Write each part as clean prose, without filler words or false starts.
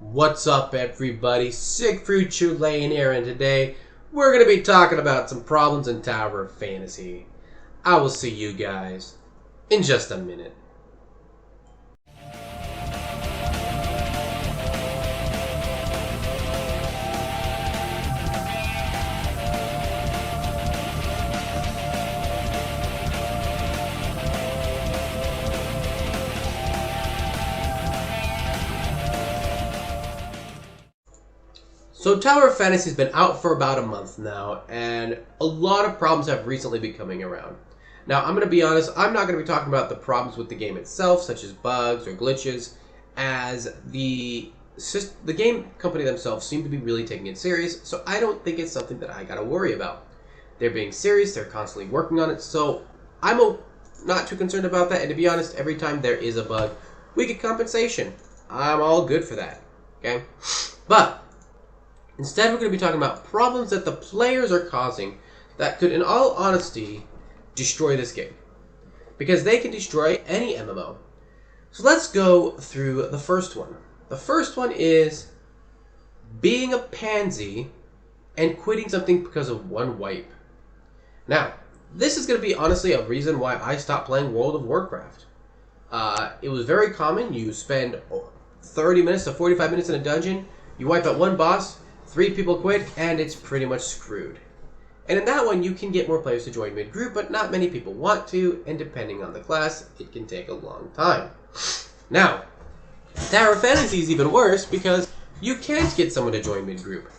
What's up, everybody? Siegfried Chulain here, and today we're going to be talking about some problems in Tower of Fantasy. I will see you guys in just a minute. So Tower of Fantasy has been out for about a month now, and a lot of problems have recently been coming around. Now, I'm going to be honest, I'm not going to be talking about the problems with the game itself, such as bugs or glitches, as the game company themselves seem to be really taking it serious, so I don't think it's something that I got to worry about. They're being serious, they're constantly working on it, so I'm not too concerned about that, and to be honest, every time there is a bug, we get compensation. I'm all good for that, okay? But instead, we're going to be talking about problems that the players are causing that could, in all honesty, destroy this game. Because they can destroy any MMO. So let's go through the first one. The first one is being a pansy and quitting something because of one wipe. Now, this is going to be, honestly, a reason why I stopped playing World of Warcraft. It was very common. You spend 30 minutes to 45 minutes in a dungeon, you wipe out one boss, 3 people quit, and it's pretty much screwed. And in that one, you can get more players to join mid-group, but not many people want to, and depending on the class, it can take a long time. Now, Tower of Fantasy is even worse because you can't get someone to join mid-group,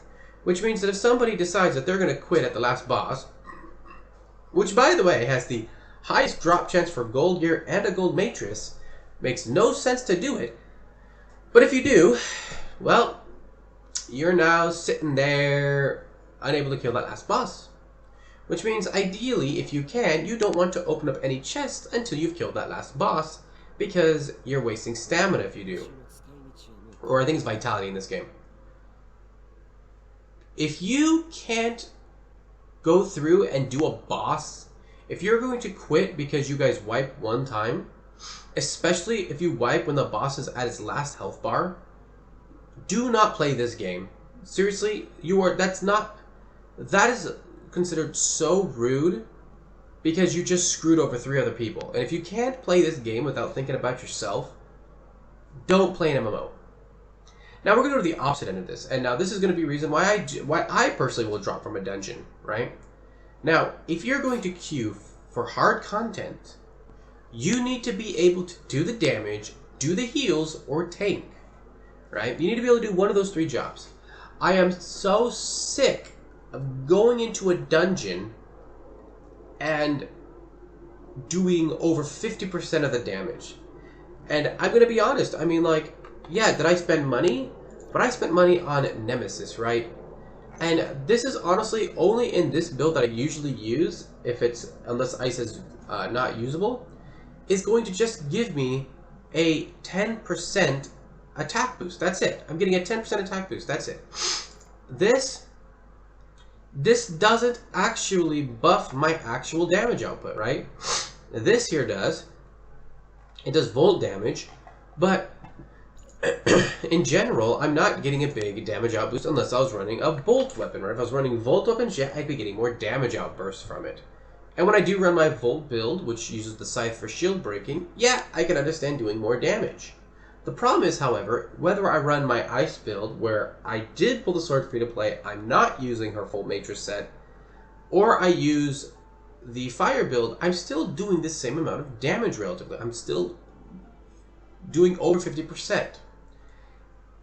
which means that if somebody decides that they're going to quit at the last boss, which, by the way, has the highest drop chance for gold gear and a gold matrix, makes no sense to do it, but if you do, well, you're now sitting there unable to kill that last boss. Which means, ideally, if you can, you don't want to open up any chests until you've killed that last boss, because you're wasting stamina if you do. Or I think it's vitality in this game. If you can't go through and do a boss, if you're going to quit because you guys wipe one time, especially if you wipe when the boss is at its last health bar, do not play this game. Seriously, that is considered so rude because you just screwed over 3 other people. And if you can't play this game without thinking about yourself, don't play an MMO. Now we're going to go to the opposite end of this. And now this is going to be a reason why I personally will drop from a dungeon, right? Now, if you're going to queue for hard content, you need to be able to do the damage, do the heals, or tank. Right? You need to be able to do one of those 3 jobs. I am so sick of going into a dungeon and doing over 50% of the damage. And I'm going to be honest. I mean, like, yeah, did I spend money? But I spent money on Nemesis, right? And this is honestly only in this build that I usually use, unless ice is not usable, is going to just give me a 10% attack boost. That's it. I'm getting a 10% attack boost. That's it. This doesn't actually buff my actual damage output, right? This here does. It does volt damage, but in general, I'm not getting a big damage out boost unless I was running a volt weapon, right? If I was running volt weapons, yeah, I'd be getting more damage outbursts from it. And when I do run my volt build, which uses the scythe for shield breaking, yeah, I can understand doing more damage. The problem is, however, whether I run my ice build, where I did pull the sword free to play, I'm not using her full matrix set, or I use the fire build, I'm still doing the same amount of damage relatively. I'm still doing over 50%.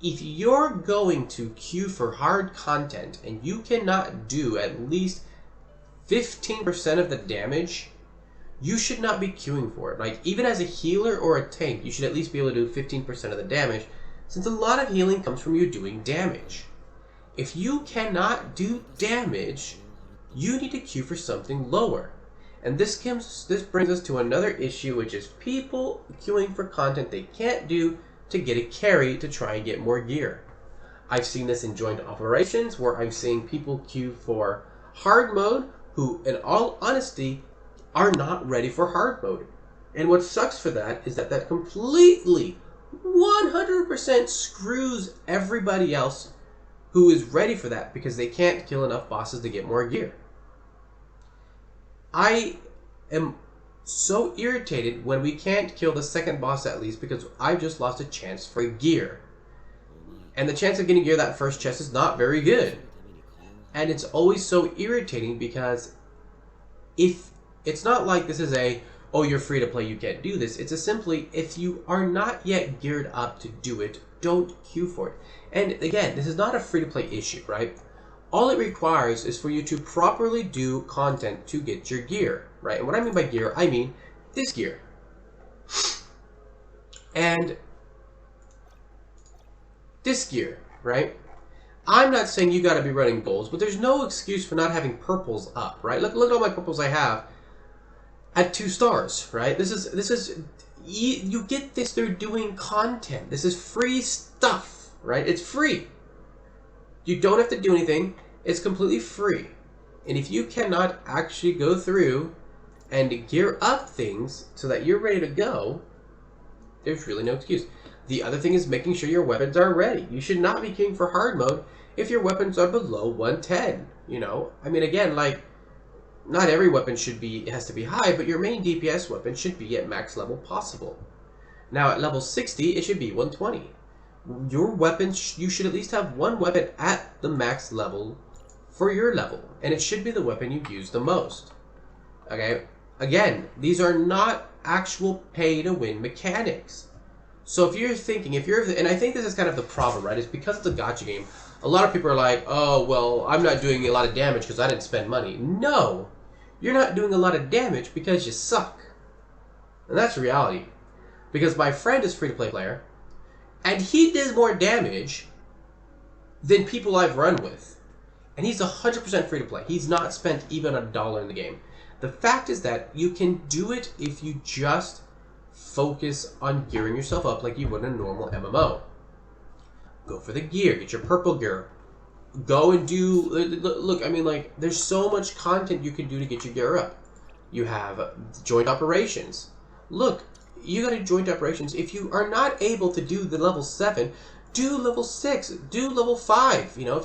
If you're going to queue for hard content and you cannot do at least 15% of the damage, you should not be queuing for it. Like, even as a healer or a tank, you should at least be able to do 15% of the damage, since a lot of healing comes from you doing damage. If you cannot do damage, you need to queue for something lower. And this brings us to another issue, which is people queuing for content they can't do to get a carry to try and get more gear. I've seen this in joint operations, where I'm seeing people queue for hard mode who, in all honesty, are not ready for hard mode. And what sucks for that is that completely 100% screws everybody else who is ready for that because they can't kill enough bosses to get more gear. I am so irritated when we can't kill the second boss at least because I've just lost a chance for gear. And the chance of getting gear that first chest is not very good. And it's always so irritating because if it's not like this is a, oh, you're free to play, you can't do this. It's a simply, if you are not yet geared up to do it, don't queue for it. And again, this is not a free to play issue, right? All it requires is for you to properly do content to get your gear, right? And what I mean by gear, I mean this gear. And this gear, right? I'm not saying you gotta be running golds, but there's no excuse for not having purples up, right? Look at all my purples I have at 2 stars, right? This is you get this through doing content. This is free stuff, right? It's free. You don't have to do anything. It's completely free. And if you cannot actually go through and gear up things so that you're ready to go, there's really no excuse. The other thing is making sure your weapons are ready. You should not be queuing for hard mode if your weapons are below 110, you know? I mean, again, like, not every weapon has to be high, but your main DPS weapon should be at max level possible. Now, at level 60, it should be 120. Your weapons, you should at least have one weapon at the max level for your level, and it should be the weapon you use the most. Okay? Again, these are not actual pay-to-win mechanics. So if you're thinking, and I think this is kind of the problem, right? It's because it's a gacha game. A lot of people are like, oh, well, I'm not doing a lot of damage because I didn't spend money. No! You're not doing a lot of damage because you suck. And that's reality. Because my friend is free-to-play player, and he does more damage than people I've run with. And he's 100% free-to-play. He's not spent even $1 in the game. The fact is that you can do it if you just focus on gearing yourself up like you would in a normal MMO. Go for the gear. Get your purple gear. Go and do... Look, I mean, like, there's so much content you can do to get your gear up. You have joint operations. Look, you got to joint operations. If you are not able to do the level 7, do level 6. Do level 5. You know,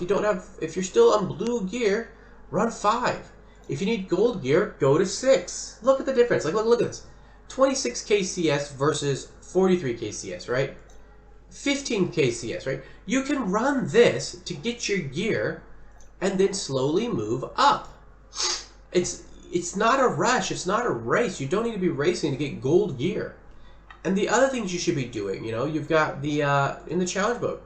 if you're still on blue gear, run 5. If you need gold gear, go to 6. Look at the difference. Like, look at this. 26 KCS versus 43 KCS, right? 15 KCS, right? You can run this to get your gear and then slowly move up. It's not a rush. It's not a race. You don't need to be racing to get gold gear. And the other things you should be doing, you know, you've got the, in the challenge mode,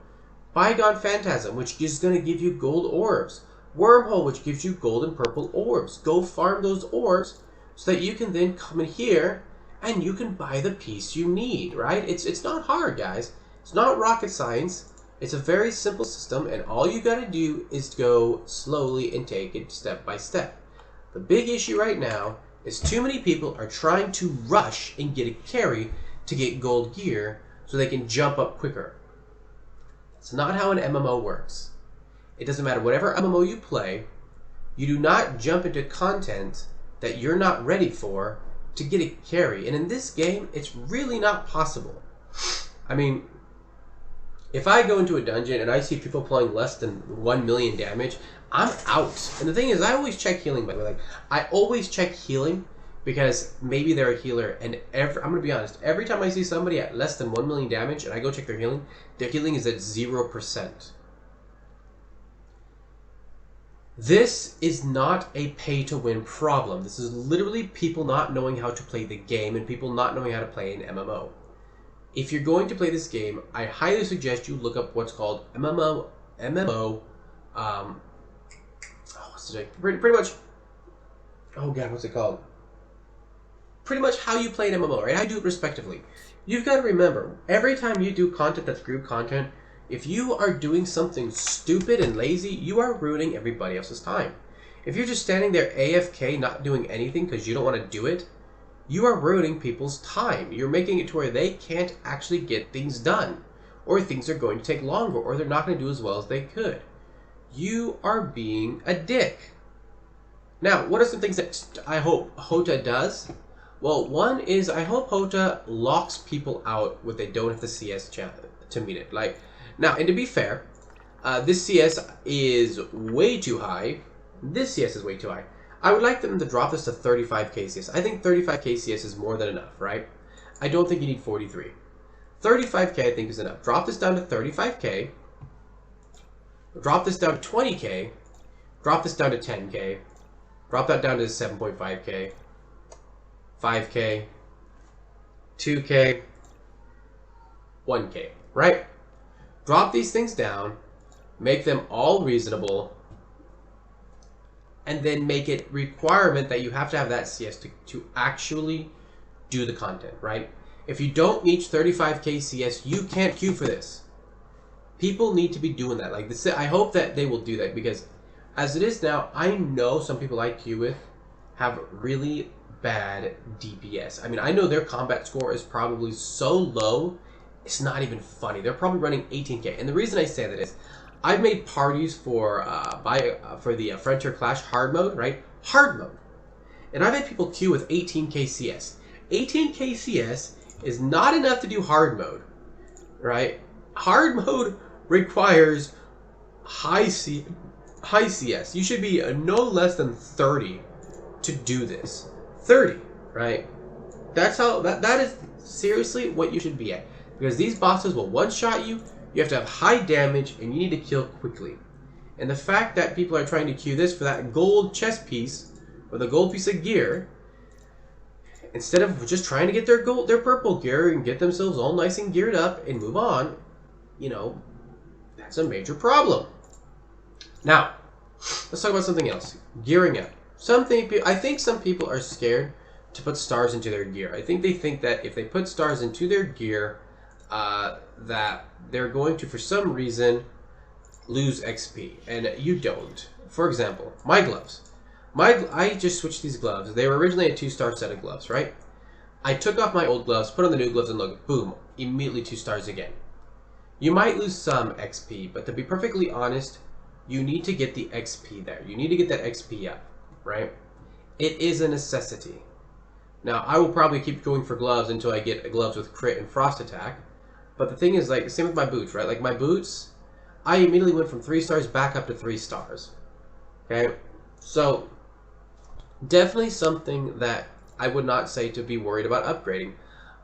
Bygone Phantasm, which is going to give you gold orbs. Wormhole, which gives you gold and purple orbs. Go farm those orbs so that you can then come in here and you can buy the piece you need, right? It's not hard, guys. It's not rocket science. It's a very simple system, and all you got to do is go slowly and take it step by step. The big issue right now is too many people are trying to rush and get a carry to get gold gear so they can jump up quicker. It's not how an MMO works. It doesn't matter whatever MMO you play, you do not jump into content that you're not ready for to get a carry. And in this game, it's really not possible. I mean, if I go into a dungeon and I see people playing less than 1 million damage, I'm out. And the thing is, I always check healing, by the way. Like, I always check healing because maybe they're a healer. And I'm going to be honest, every time I see somebody at less than 1 million damage and I go check their healing is at 0%. This is not a pay-to-win problem. This is literally people not knowing how to play the game and people not knowing how to play an MMO. If you're going to play this game, I highly suggest you look up what's called pretty much, oh god, what's it called? Pretty much how you play an MMO, right? How you do it respectively. You've got to remember, every time you do content that's group content, if you are doing something stupid and lazy, you are ruining everybody else's time. If you're just standing there AFK, not doing anything because you don't want to do it, you are ruining people's time. You're making it to where they can't actually get things done, or things are going to take longer, or they're not going to do as well as they could. You are being a dick. Now, what are some things that I hope Hota does? Well, one is I hope Hota locks people out when they don't have the CS to meet it. Like, now, and to be fair, this CS is way too high. This CS is way too high. I would like them to drop this to 35k CS. I think 35k CS is more than enough, right? I don't think you need 43. 35k I think is enough. Drop this down to 35k. Drop this down to 20k. Drop this down to 10k. Drop that down to 7.5k. 5k. 2k. 1k, right? Drop these things down. Make them all reasonable. And then make it requirement that you have to have that CS to actually do the content, right? If you don't reach 35k CS, you can't queue for this. People need to be doing that. Like this, I hope that they will do that, because as it is now, I know some people I queue with have really bad DPS. I mean, I know their combat score is probably so low, it's not even funny. They're probably running 18k. And the reason I say that is, I've made parties for the Frontier Clash hard mode, right? Hard mode. And I've had people queue with 18k CS. 18k CS is not enough to do hard mode, right? Hard mode requires high CS. You should be no less than 30 to do this. 30, right? That's how, that is seriously what you should be at. Because these bosses will one-shot you. You have to have high damage, and you need to kill quickly. And the fact that people are trying to queue this for that gold chest piece, or the gold piece of gear, instead of just trying to get their purple gear and get themselves all nice and geared up and move on, you know, that's a major problem. Now, let's talk about something else. Gearing up. I think some people are scared to put stars into their gear. I think they think that if they put stars into their gear, that they're going to, for some reason, lose XP, and you don't. For example, my gloves. I just switched these gloves. They were originally a 2-star set of gloves, right? I took off my old gloves, put on the new gloves, and look, boom, immediately 2 stars again. You might lose some XP, but to be perfectly honest, you need to get the XP there. You need to get that XP up, right? It is a necessity. Now, I will probably keep going for gloves until I get gloves with crit and frost attack. But the thing is, like, same with my boots, right? Like, my boots, I immediately went from 3 stars back up to 3 stars. Okay? So, definitely something that I would not say to be worried about upgrading.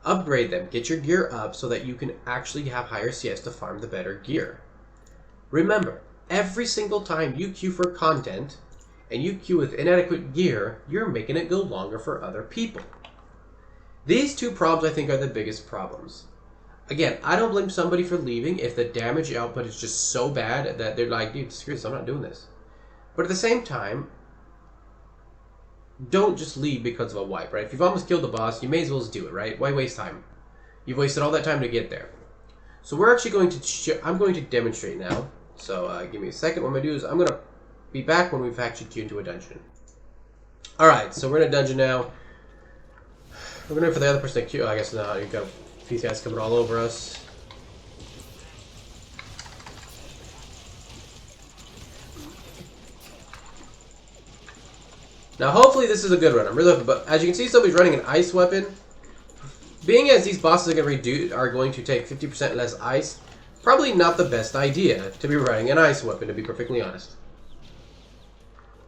Upgrade them. Get your gear up so that you can actually have higher CS to farm the better gear. Remember, every single time you queue for content, and you queue with inadequate gear, you're making it go longer for other people. These two problems, I think, are the biggest problems. Again, I don't blame somebody for leaving if the damage output is just so bad that they're like, dude, screw this, I'm not doing this. But at the same time, don't just leave because of a wipe, right? If you've almost killed the boss, you may as well just do it, right? Why waste time? You've wasted all that time to get there. So we're actually going to, I'm going to demonstrate now. So give me a second. What I'm going to do is I'm going to be back when we've actually queued into a dungeon. Alright, so we're in a dungeon now. We're going to wait for the other person to queue. I guess not. You've got these guys coming all over us. Now, hopefully this is a good run. I'm really hoping, but as you can see, somebody's running an ice weapon. Being as these bosses are going to take 50% less ice, probably not the best idea to be running an ice weapon, to be perfectly honest.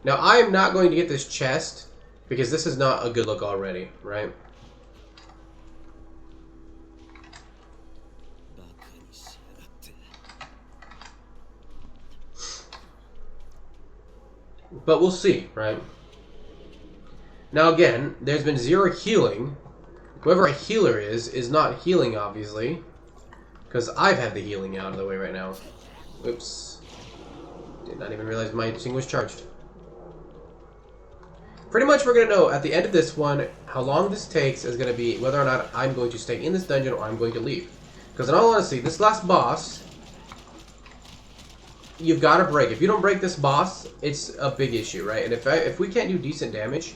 Now, I am not going to get this chest because this is not a good look already, right? But we'll see, right? Now again, there's been 0 healing. Whoever a healer is not healing, obviously. Because I've had the healing out of the way right now. Oops. Did not even realize my thing was charged. Pretty much we're going to know at the end of this one how long this takes is going to be whether or not I'm going to stay in this dungeon or I'm going to leave. Because in all honesty, this last boss, you've got to break. If you don't break this boss, it's a big issue, right? And if we can't do decent damage,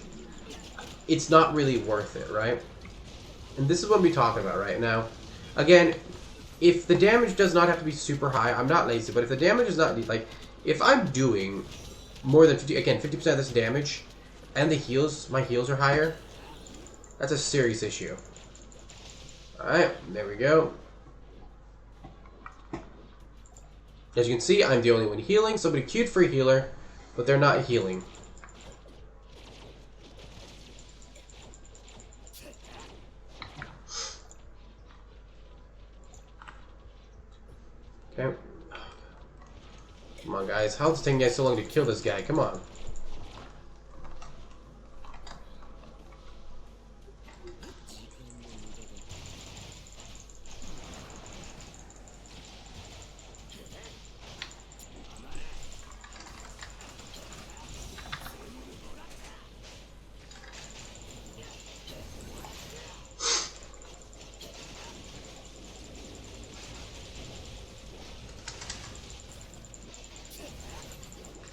it's not really worth it, right? And this is what we're talking about right now. Again, if the damage does not have to be super high, I'm not lazy, but if the damage is not, like, if I'm doing more than 50% of this damage, and the heals, my heals are higher, That's a serious issue. Alright, there we go. As you can see, I'm the only one healing. Somebody queued for a healer, but they're not healing. Okay. Come on, guys. How's it taking you guys so long to kill this guy? Come on.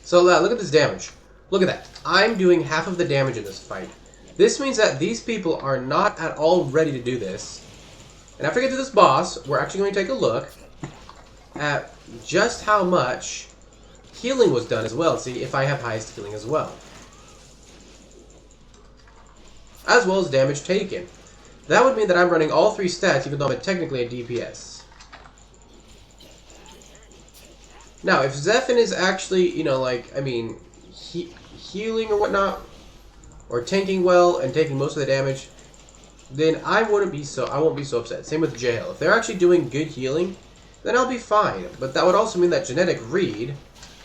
So look at this damage. Look at that. I'm doing half of the damage in this fight. This means that these people are not at all ready to do this. And after we get to this boss, we're actually going to take a look at just how much healing was done as well. See if I have highest healing as well. As well as damage taken. That would mean that I'm running all 3 stats even though I'm technically a DPS. Now, if Zephyr is actually, you know, like, I mean, healing or whatnot, or tanking well and taking most of the damage, then I won't be so upset. Same with Jail. If they're actually doing good healing, then I'll be fine. But that would also mean that Genetic Reed,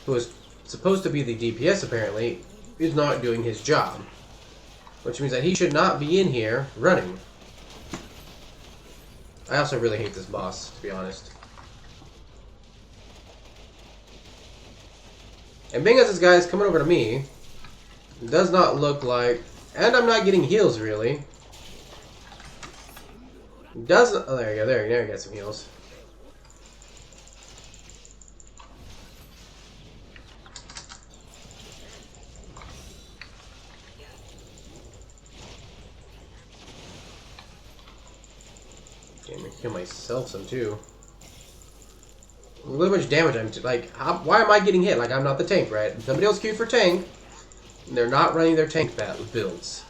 who is supposed to be the DPS apparently, is not doing his job. Which means that he should not be in here running. I also really hate this boss, to be honest. And being as this guy is coming over to me, it does not look like... And I'm not getting heals, really. Doesn't... Oh, there you go. There you get some heals. Okay, I'm gonna kill myself some, too. Look how much damage I'm... why am I getting hit? Like, I'm not the tank, right? Somebody else queued for tank. And they're not running their tank builds.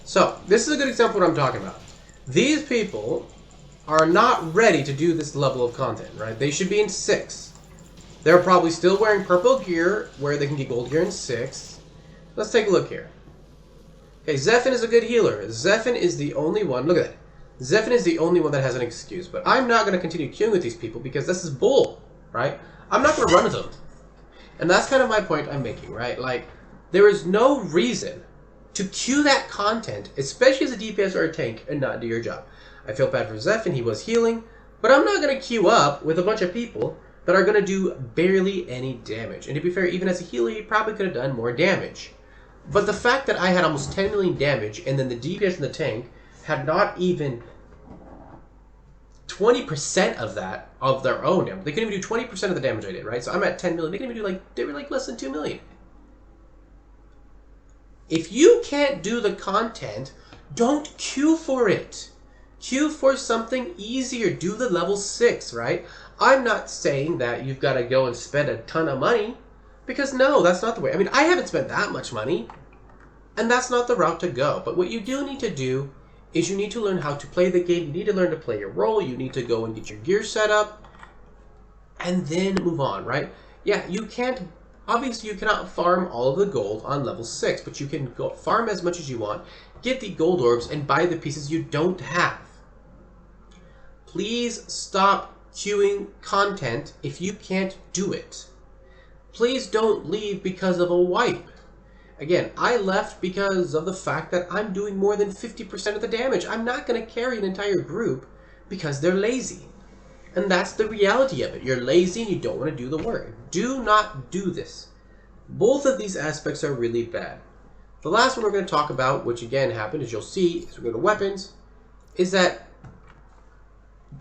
So, this is a good example of what I'm talking about. These people are not ready to do this level of content, right? They should be in 6. They're probably still wearing purple gear, where they can get gold gear in 6. Let's take a look here. Okay, Zephyr is a good healer. Zephyr is the only one, look at that. Zephyr is the only one that has an excuse. But I'm not going to continue queuing with these people because this is bull, right? I'm not going to run with them. And that's kind of my point I'm making, right? Like, there is no reason to queue that content, especially as a DPS or a tank, and not do your job. I feel bad for Zephyr, he was healing, but I'm not going to queue up with a bunch of people that are going to do barely any damage. And to be fair, even as a healer, he probably could have done more damage. But the fact that I had almost 10 million damage, and then the DPS and the tank had not even 20% of that, of their own damage. They couldn't even do 20% of the damage I did, right? So I'm at 10 million. They couldn't even do, they were less than 2 million. If you can't do the content, don't queue for it. Queue for something easier. Do the level 6, right? I'm not saying that you've got to go and spend a ton of money, because no, that's not the way. I mean, I haven't spent that much money, and that's not the route to go. But what you do need to do is you need to learn how to play the game. You need to learn to play your role. You need to go and get your gear set up, and then move on, right? Yeah, you can't... Obviously, you cannot farm all of the gold on level 6, but you can go farm as much as you want, get the gold orbs, and buy the pieces you don't have. Please stop queuing content if you can't do it. Please don't leave because of a wipe. Again, I left because of the fact that I'm doing more than 50% of the damage. I'm not going to carry an entire group because they're lazy. And that's the reality of it. You're lazy and you don't want to do the work. Do not do this. Both of these aspects are really bad. The last one we're going to talk about, which again happened, as you'll see, as we go to weapons, is that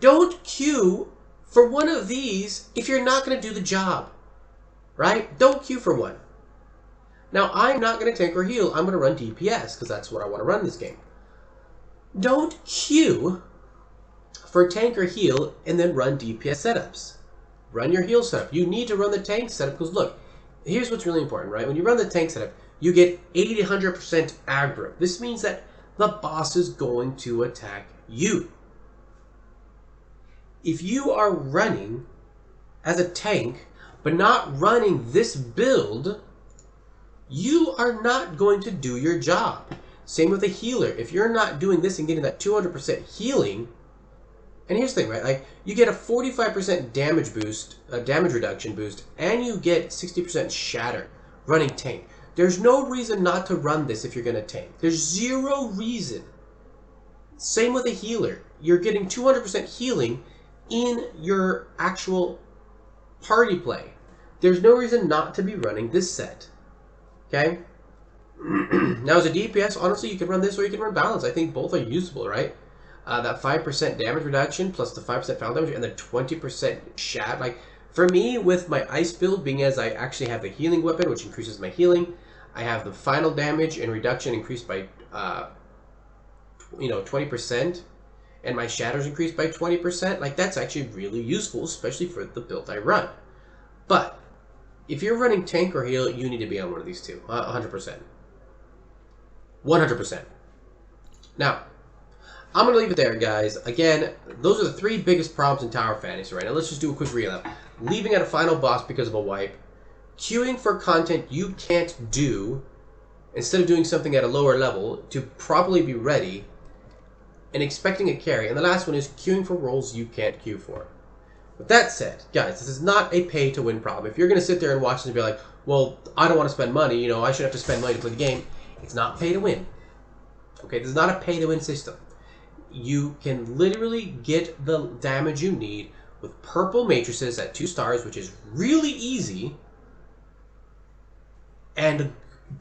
don't queue for one of these if you're not going to do the job. Right? Don't queue for one. Now, I'm not going to tank or heal. I'm going to run DPS because that's what I want to run in this game. Don't queue for tank or heal and then run DPS setups. Run your heal setup. You need to run the tank setup because look, here's what's really important, right? When you run the tank setup, you get 80-100% aggro. This means that the boss is going to attack you. If you are running as a tank, but not running this build, you are not going to do your job. Same with a healer. If you're not doing this and getting that 200% healing, and here's the thing, right? Like, you get a 45% damage boost, a damage reduction boost, and you get 60% shatter running tank. There's no reason not to run this if you're going to tank. There's zero reason. Same with a healer. You're getting 200% healing in your actual party play. There's no reason not to be running this set. Okay? Now, as a DPS, honestly, you can run this or you can run balance. I think both are usable, right? That 5% damage reduction plus the 5% foul damage and the 20% shat. Like, for me, with my ice build, being as I actually have the healing weapon, which increases my healing, I have the final damage and reduction increased by, 20%, and my shatters increased by 20%. Like, that's actually really useful, especially for the build I run. But if you're running tank or heal, you need to be on one of these two, 100%. 100%. Now, I'm going to leave it there, guys. Again, those are the three biggest problems in Tower Fantasy right now. Let's just do a quick recap. Leaving at a final boss because of a wipe. Queuing for content you can't do instead of doing something at a lower level to properly be ready. And expecting a carry. And the last one is queuing for roles you can't queue for. With that said, guys, this is not a pay-to-win problem. If you're going to sit there and watch this and be like, well, I don't want to spend money, I shouldn't have to spend money to play the game. It's not pay-to-win. Okay, this is not a pay-to-win system. You can literally get the damage you need with purple matrices at 2 stars, which is really easy, and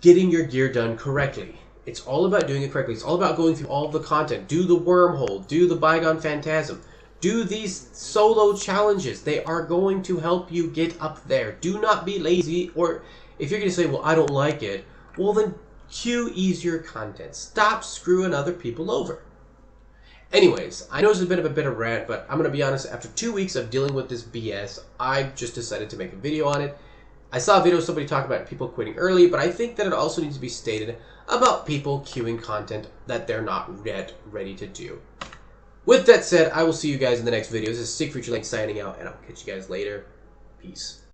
getting your gear done correctly. It's all about doing it correctly. It's all about going through all of the content. Do the wormhole. Do the Bygone Phantasm. Do these solo challenges. They are going to help you get up there. Do not be lazy, or if you're going to say, well, I don't like it, well, then queue easier content. Stop screwing other people over. Anyways, I know it's a bit of a rant, but I'm going to be honest, after 2 weeks of dealing with this BS, I just decided to make a video on it. I saw a video of somebody talk about people quitting early, but I think that it also needs to be stated about people queuing content that they're not yet ready to do. With that said, I will see you guys in the next video. This is Siegfried Lane signing out, and I'll catch you guys later. Peace.